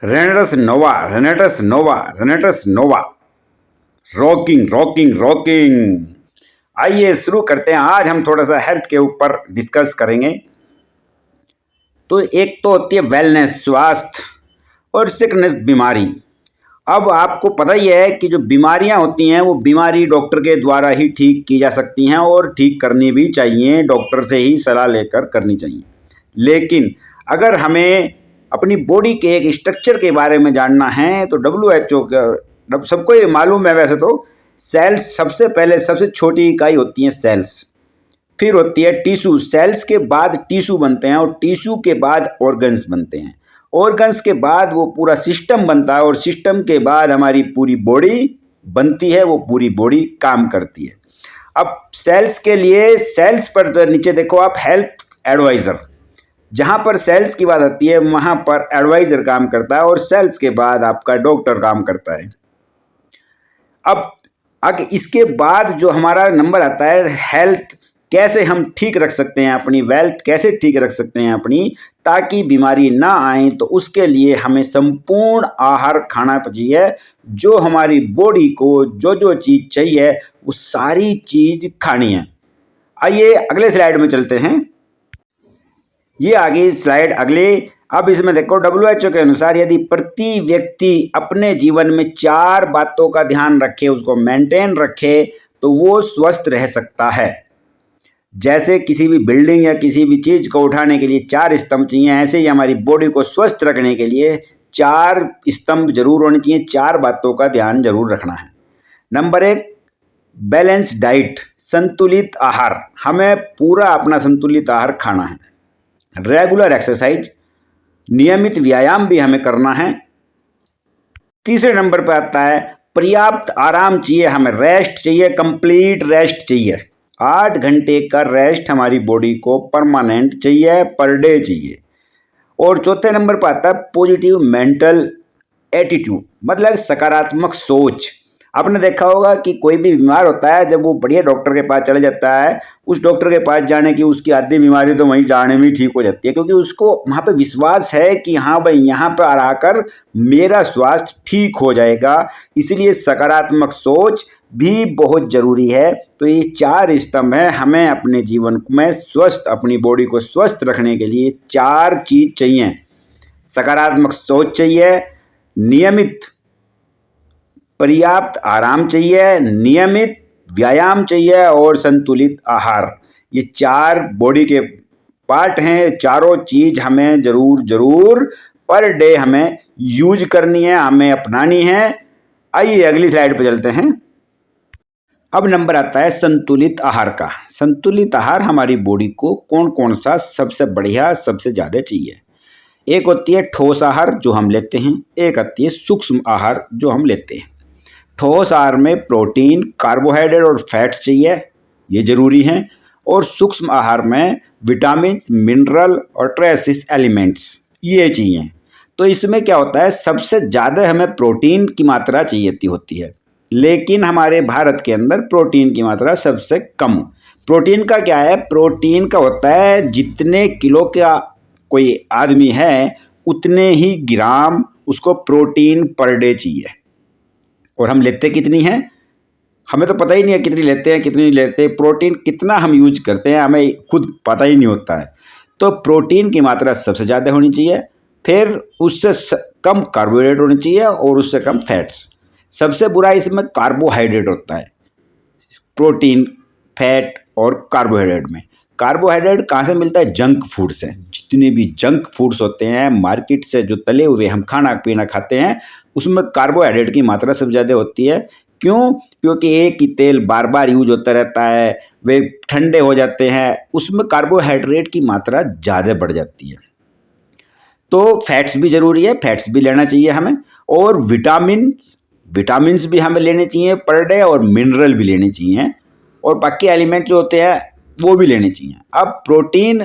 रेनेटस Nova, Renatus Nova, Renatus Nova. Rocking rocking rocking. आइए शुरू करते हैं। आज हम थोड़ा सा हेल्थ के ऊपर डिस्कस करेंगे। तो एक तो होती है वेलनेस, स्वास्थ्य, और सिकनेस, बीमारी। अब आपको पता ही है कि जो बीमारियां होती हैं वो बीमारी डॉक्टर के द्वारा ही ठीक की जा सकती हैं और ठीक करनी भी चाहिए, डॉक्टर से ही सलाह लेकर करनी चाहिए। लेकिन अगर हमें अपनी बॉडी के एक स्ट्रक्चर के बारे में जानना है तो WHO का सबको ये मालूम है वैसे तो, सेल्स सबसे पहले, सबसे छोटी इकाई होती हैं सेल्स, फिर होती है टिश्यू, सेल्स के बाद टिश्यू बनते हैं और टिश्यू के बाद ऑर्गन्स बनते हैं, ऑर्गन्स के बाद वो पूरा सिस्टम बनता है और सिस्टम के बाद हमारी पूरी बॉडी बनती है, वो पूरी बॉडी काम करती है। अब सेल्स के लिए, सेल्स पर तो नीचे देखो आप, हेल्थ एडवाइज़र, जहाँ पर सेल्स की बात आती है वहाँ पर एडवाइज़र काम करता है और सेल्स के बाद आपका डॉक्टर काम करता है। अब इसके बाद जो हमारा नंबर आता है हेल्थ, कैसे हम ठीक रख सकते हैं अपनी वेल्थ, कैसे ठीक रख सकते हैं अपनी, ताकि बीमारी ना आए, तो उसके लिए हमें संपूर्ण आहार खाना चाहिए। जो हमारी बॉडी को जो जो चीज़ चाहिए वो सारी चीज़ खानी है। आइए अगले स्लाइड में चलते हैं। ये आगे स्लाइड अगले। अब इसमें देखो WHO के अनुसार यदि प्रति व्यक्ति अपने जीवन में 4 बातों का ध्यान रखे, उसको मेंटेन रखे, तो वो स्वस्थ रह सकता है। जैसे किसी भी बिल्डिंग या किसी भी चीज़ को उठाने के लिए 4 स्तंभ चाहिए, ऐसे ही हमारी बॉडी को स्वस्थ रखने के लिए 4 स्तंभ जरूर होने चाहिए, 4 बातों का ध्यान जरूर रखना है। नंबर 1, बैलेंस डाइट, संतुलित आहार। हमें पूरा अपना संतुलित आहार खाना है। रेगुलर एक्सरसाइज, नियमित व्यायाम भी हमें करना है। तीसरे नंबर पर आता है पर्याप्त आराम चाहिए, हमें रेस्ट चाहिए, कंप्लीट रेस्ट चाहिए। 8 घंटे का रेस्ट हमारी बॉडी को परमानेंट चाहिए, पर डे चाहिए। और चौथे नंबर पर आता है पॉजिटिव मेंटल एटीट्यूड, मतलब सकारात्मक सोच। आपने देखा होगा कि कोई भी बीमार होता है, जब वो बढ़िया डॉक्टर के पास चले जाता है, उस डॉक्टर के पास जाने की उसकी आधी बीमारी तो वहीं जाने में ठीक हो जाती है, क्योंकि उसको वहाँ पे विश्वास है कि हाँ भाई यहाँ पर आकर मेरा स्वास्थ्य ठीक हो जाएगा। इसलिए सकारात्मक सोच भी बहुत ज़रूरी है। तो ये 4 स्तंभ हैं। हमें अपने जीवन में स्वस्थ, अपनी बॉडी को स्वस्थ रखने के लिए 4 चीज़ चाहिए। सकारात्मक सोच चाहिए, नियमित पर्याप्त आराम चाहिए, नियमित व्यायाम चाहिए और संतुलित आहार। ये 4 बॉडी के पार्ट हैं। चारों चीज़ हमें ज़रूर पर डे हमें यूज करनी है, हमें अपनानी है। आइए अगली स्लाइड पर चलते हैं। अब नंबर आता है संतुलित आहार का। संतुलित आहार हमारी बॉडी को कौन कौन सा सबसे बढ़िया, सबसे ज़्यादा चाहिए। एक होती है ठोस आहार जो हम लेते हैं, एक आती है सूक्ष्म आहार जो हम लेते हैं। ठोस आहार में प्रोटीन, कार्बोहाइड्रेट और फैट्स चाहिए, ये ज़रूरी हैं। और सूक्ष्म आहार में विटामिन, मिनरल और ट्रेसिस एलिमेंट्स, ये चाहिए। तो इसमें क्या होता है, सबसे ज़्यादा हमें प्रोटीन की मात्रा चाहिए होती है, लेकिन हमारे भारत के अंदर प्रोटीन की मात्रा सबसे कम। प्रोटीन का क्या है, प्रोटीन का होता है जितने किलो का कोई आदमी है उतने ही ग्राम उसको प्रोटीन पर डे चाहिए। और हम लेते कितनी हैं, हमें तो पता ही नहीं है कितनी लेते हैं कितनी नहीं लेते। प्रोटीन कितना हम यूज करते हैं हमें खुद पता ही नहीं होता है। तो प्रोटीन की मात्रा सबसे ज़्यादा होनी चाहिए, फिर उससे कम कार्बोहाइड्रेट होनी चाहिए और उससे कम फैट्स। सबसे बुरा इसमें कार्बोहाइड्रेट होता है, प्रोटीन, फैट और कार्बोहाइड्रेट में। कार्बोहाइड्रेट कहाँ से मिलता है, जंक फूड से। जितने भी जंक फूड्स होते हैं मार्केट से, जो तले हुए हम खाना पीना खाते हैं, उसमें कार्बोहाइड्रेट की मात्रा सबसे ज़्यादा होती है। क्यों, क्योंकि एक ही तेल बार बार यूज होता रहता है, वे ठंडे हो जाते हैं, उसमें कार्बोहाइड्रेट की मात्रा ज़्यादा बढ़ जाती है। तो फैट्स भी ज़रूरी है, फैट्स भी लेना चाहिए हमें। और विटामिन्स भी हमें लेने चाहिए पर डे, और मिनरल भी लेने चाहिए, और बाकी एलिमेंट जो होते हैं वो भी लेने चाहिए। अब प्रोटीन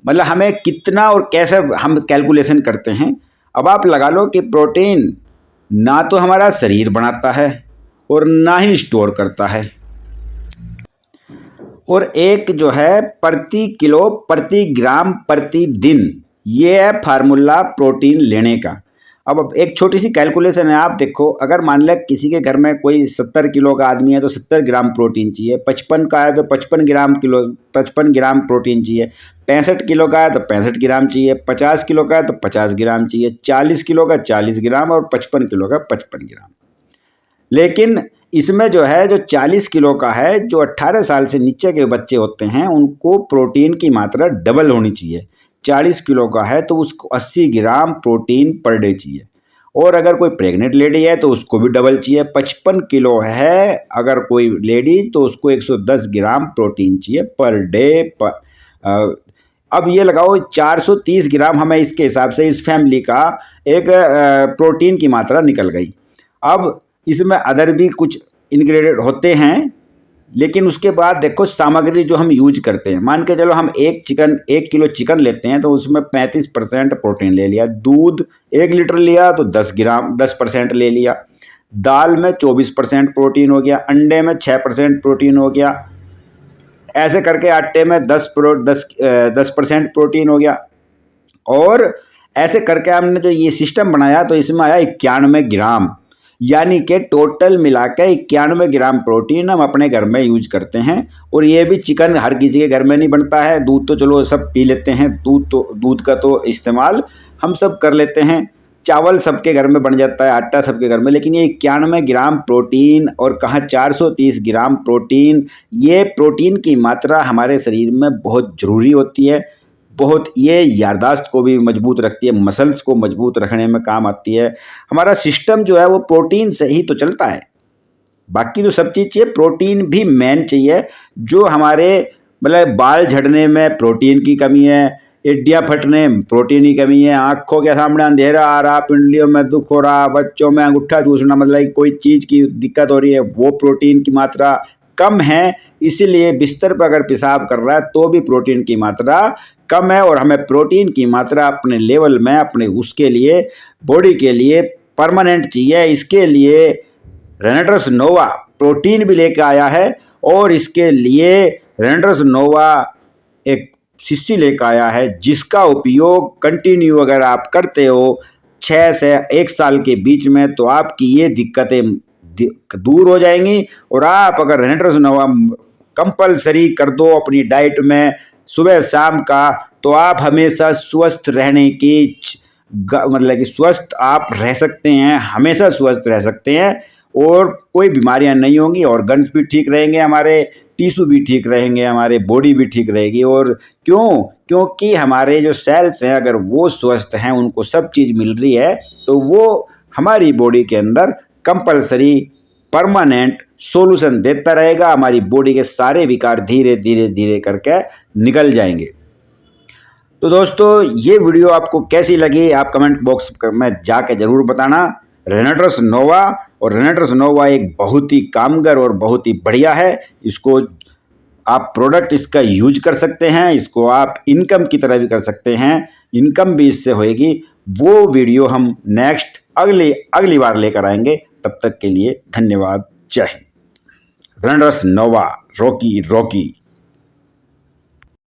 मतलब हमें कितना और कैसे हम कैलकुलेशन करते हैं। अब आप लगा लो कि प्रोटीन ना तो हमारा शरीर बनाता है और ना ही स्टोर करता है, और एक जो है प्रति किलो प्रति ग्राम प्रति दिन, ये है फार्मूला प्रोटीन लेने का। अब एक छोटी सी कैलकुलेशन है, आप देखो, अगर मान लें किसी के घर में कोई 70 किलो का आदमी है तो 70 ग्राम प्रोटीन चाहिए, 55 का है तो 55 ग्राम प्रोटीन चाहिए, 65 किलो का है तो 65 ग्राम चाहिए, 50 किलो का है तो 50 ग्राम चाहिए, 40 किलो का 40 ग्राम और 55 किलो का 55 ग्राम। लेकिन इसमें जो है, जो 40 किलो का है, जो 18 साल से नीचे के बच्चे होते हैं उनको प्रोटीन की मात्रा डबल होनी चाहिए। 40 किलो का है तो उसको 80 ग्राम प्रोटीन पर डे चाहिए, और अगर कोई प्रेग्नेंट लेडी है तो उसको भी डबल चाहिए। 55 किलो है अगर कोई लेडी तो उसको 110 ग्राम प्रोटीन चाहिए पर डे। अब ये लगाओ 430 ग्राम हमें इसके हिसाब से इस फैमिली का एक प्रोटीन की मात्रा निकल गई। अब इसमें अदर भी कुछ इंग्रेडिएंट होते हैं, लेकिन उसके बाद देखो सामग्री जो हम यूज करते हैं, मान के चलो हम 1 किलो चिकन लेते हैं तो उसमें 35% प्रोटीन ले लिया, दूध 1 लीटर लिया तो 10% ले लिया, दाल में 24% प्रोटीन हो गया, अंडे में 6% प्रोटीन हो गया, ऐसे करके आटे में 10% प्रोटीन हो गया। और ऐसे करके हमने जो ये सिस्टम बनाया तो इसमें आया 91 ग्राम, यानी कि टोटल मिला के 91 ग्राम प्रोटीन हम अपने घर में यूज करते हैं। और ये भी चिकन हर किसी के घर में नहीं बनता है, दूध तो चलो सब पी लेते हैं, दूध का तो इस्तेमाल हम सब कर लेते हैं, चावल सबके घर में बन जाता है, आटा सबके घर में, लेकिन ये 91 ग्राम प्रोटीन और कहाँ 430 ग्राम प्रोटीन, ये प्रोटीन की मात्रा हमारे शरीर में बहुत ज़रूरी होती है। बहुत ये याददाश्त को भी मजबूत रखती है, मसल्स को मजबूत रखने में काम आती है। हमारा सिस्टम जो है वो प्रोटीन से ही तो चलता है, बाकी तो सब चीज़ चाहिए, प्रोटीन भी मेन चाहिए। जो हमारे मतलब बाल झड़ने में प्रोटीन की कमी है, एड्डियाँ फटने में प्रोटीन की कमी है, आँखों के सामने अंधेरा आ रहा, पिंडलियों में दुख हो रहा, बच्चों में अंगूठा चूसना, मतलब कोई चीज़ की दिक्कत हो रही है, वो प्रोटीन की मात्रा कम है। इसीलिए बिस्तर पर अगर पेशाब कर रहा है तो भी प्रोटीन की मात्रा कम है, और हमें प्रोटीन की मात्रा अपने लेवल में, अपने उसके लिए बॉडी के लिए परमानेंट चाहिए। इसके लिए रेनेटर्स नोवा प्रोटीन भी लेकर आया है, और इसके लिए रेनेटर्स नोवा एक शीशी लेकर आया है जिसका उपयोग कंटिन्यू अगर आप करते हो 6 से 1 साल के बीच में तो आपकी ये दिक्कतें दूर हो जाएंगी। और आप अगर रेनेटर्स नोवा कंपलसरी कर दो अपनी डाइट में सुबह शाम का, तो आप हमेशा स्वस्थ रहने की मतलब कि स्वस्थ आप रह सकते हैं, हमेशा स्वस्थ रह सकते हैं, और कोई बीमारियां नहीं होंगी, ऑर्गन्स भी ठीक रहेंगे, हमारे टिश्यू भी ठीक रहेंगे, हमारे बॉडी भी ठीक रहेगी। और क्योंकि हमारे जो सेल्स हैं अगर वो स्वस्थ हैं, उनको सब चीज़ मिल रही है, तो वो हमारी बॉडी के अंदर कंपलसरी परमानेंट सॉल्यूशन देता रहेगा, हमारी बॉडी के सारे विकार धीरे धीरे धीरे करके निकल जाएंगे। तो दोस्तों ये वीडियो आपको कैसी लगी आप कमेंट बॉक्स में जाके ज़रूर बताना। रेनेटर्स नोवा, और रेनेटर्स नोवा एक बहुत ही कामगर और बहुत ही बढ़िया है, इसको आप प्रोडक्ट इसका यूज कर सकते हैं, इसको आप इनकम की तरह भी कर सकते हैं, इनकम भी इससे होएगी। वो वीडियो हम नेक्स्ट अगली बार लेकर आएंगे, तब तक के लिए धन्यवाद, जय हिंद। रेनेटर्स नोवा, रॉकी।